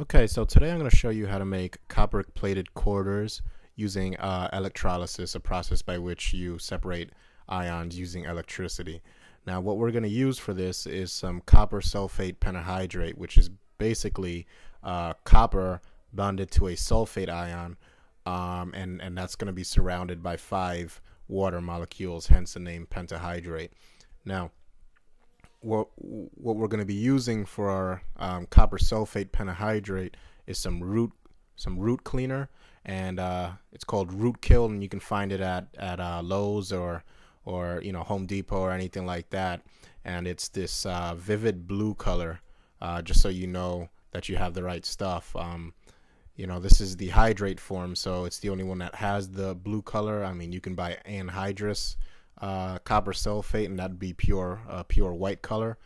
Okay, so today I'm going to show you how to make copper-plated quarters using electrolysis, a process by which you separate ions using electricity. Now, what we're going to use for this is some copper sulfate pentahydrate, which is basically copper bonded to a sulfate ion, and that's going to be surrounded by 5 water molecules, hence the name pentahydrate. Now, what we're going to be using for our copper sulfate pentahydrate is some root cleaner, and it's called root kill, and you can find it at Lowe's or Home Depot or anything like that. And it's this vivid blue color, just so you know that you have the right stuff. This is the hydrate form, so it's the only one that has the blue color. I mean, you can buy anhydrous copper sulfate, and that'd be pure white color.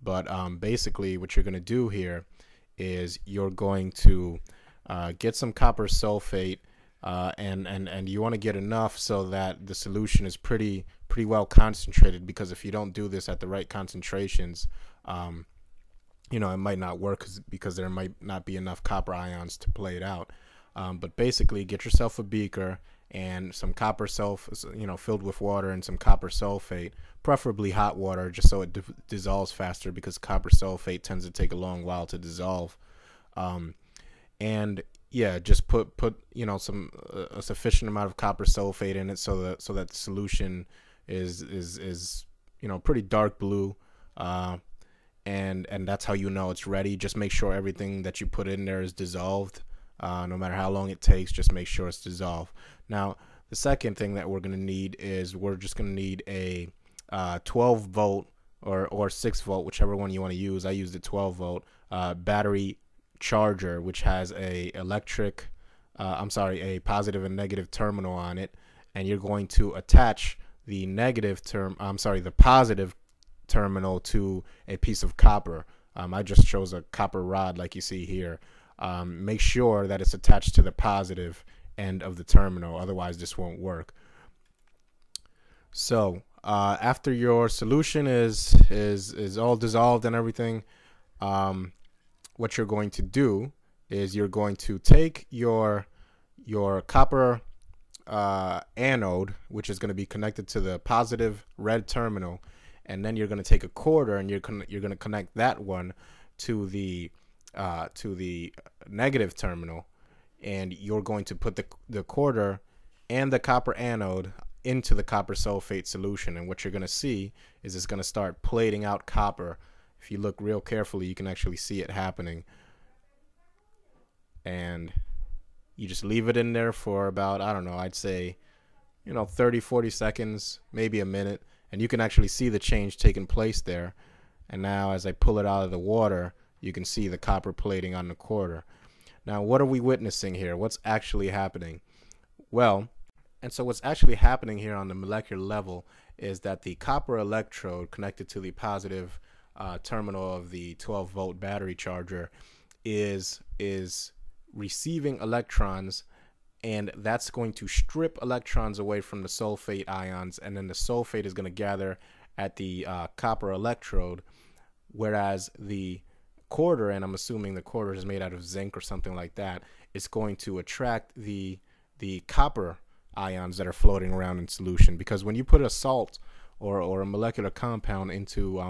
But basically what you're going to do here is you're going to get some copper sulfate, and you want to get enough so that the solution is pretty well concentrated, because if you don't do this at the right concentrations, it might not work because there might not be enough copper ions to play it out. But basically, get yourself a beaker and some copper filled with water, and some copper sulfate, preferably hot water, just so it dissolves faster, because copper sulfate tends to take a long while to dissolve. And yeah, just put some a sufficient amount of copper sulfate in it, so that the solution is pretty dark blue. And that's how you know it's ready. Just make sure everything that you put in there is dissolved. No matter how long it takes, just make sure it's dissolved. Now, the second thing that we're going to need is we're just going to need a 12 volt or 6 volt, whichever one you want to use. I used a 12 volt battery charger, which has a positive and negative terminal on it, and you're going to attach the positive terminal to a piece of copper. I just chose a copper rod like you see here. Make sure that it's attached to the positive end of the terminal, otherwise this won't work. So after your solution is all dissolved and everything, what you're going to do is you're going to take your copper anode, which is going to be connected to the positive red terminal, and then you're going to take a quarter and you're going to connect that one to the negative terminal, and you're going to put the quarter and the copper anode into the copper sulfate solution. And what you're going to see is it's going to start plating out copper. If you look real carefully, you can actually see it happening. And you just leave it in there for about, I don't know, I'd say 30-40 seconds, maybe a minute, and you can actually see the change taking place there. And now as I pull it out of the water, you can see the copper plating on the quarter. Now, what are we witnessing here? What's actually happening? Well, and so what's actually happening here on the molecular level is that the copper electrode connected to the positive terminal of the 12 volt battery charger is receiving electrons, and that's going to strip electrons away from the sulfate ions, and then the sulfate is going to gather at the copper electrode, whereas the quarter, and I'm assuming the quarter is made out of zinc or something like that, is going to attract the copper ions that are floating around in solution. Because when you put a salt or a molecular compound into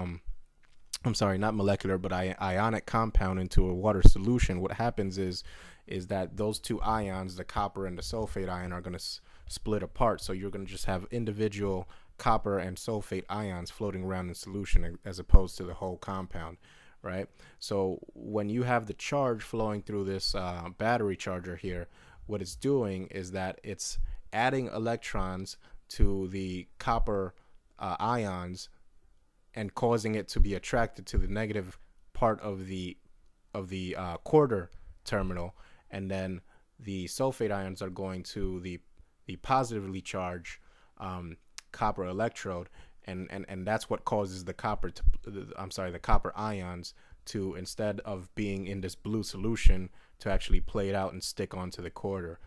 not molecular, but ionic compound into a water solution, what happens is that those two ions, the copper and the sulfate ion, are going to split apart. So you're going to just have individual copper and sulfate ions floating around in solution, as opposed to the whole compound, right? So when you have the charge flowing through this battery charger here, what it's doing is that it's adding electrons to the copper ions and causing it to be attracted to the negative part of the quarter terminal, and then the sulfate ions are going to the positively charged copper electrode, and that's what causes the copper ions to, instead of being in this blue solution, to actually play it out and stick onto the quarter.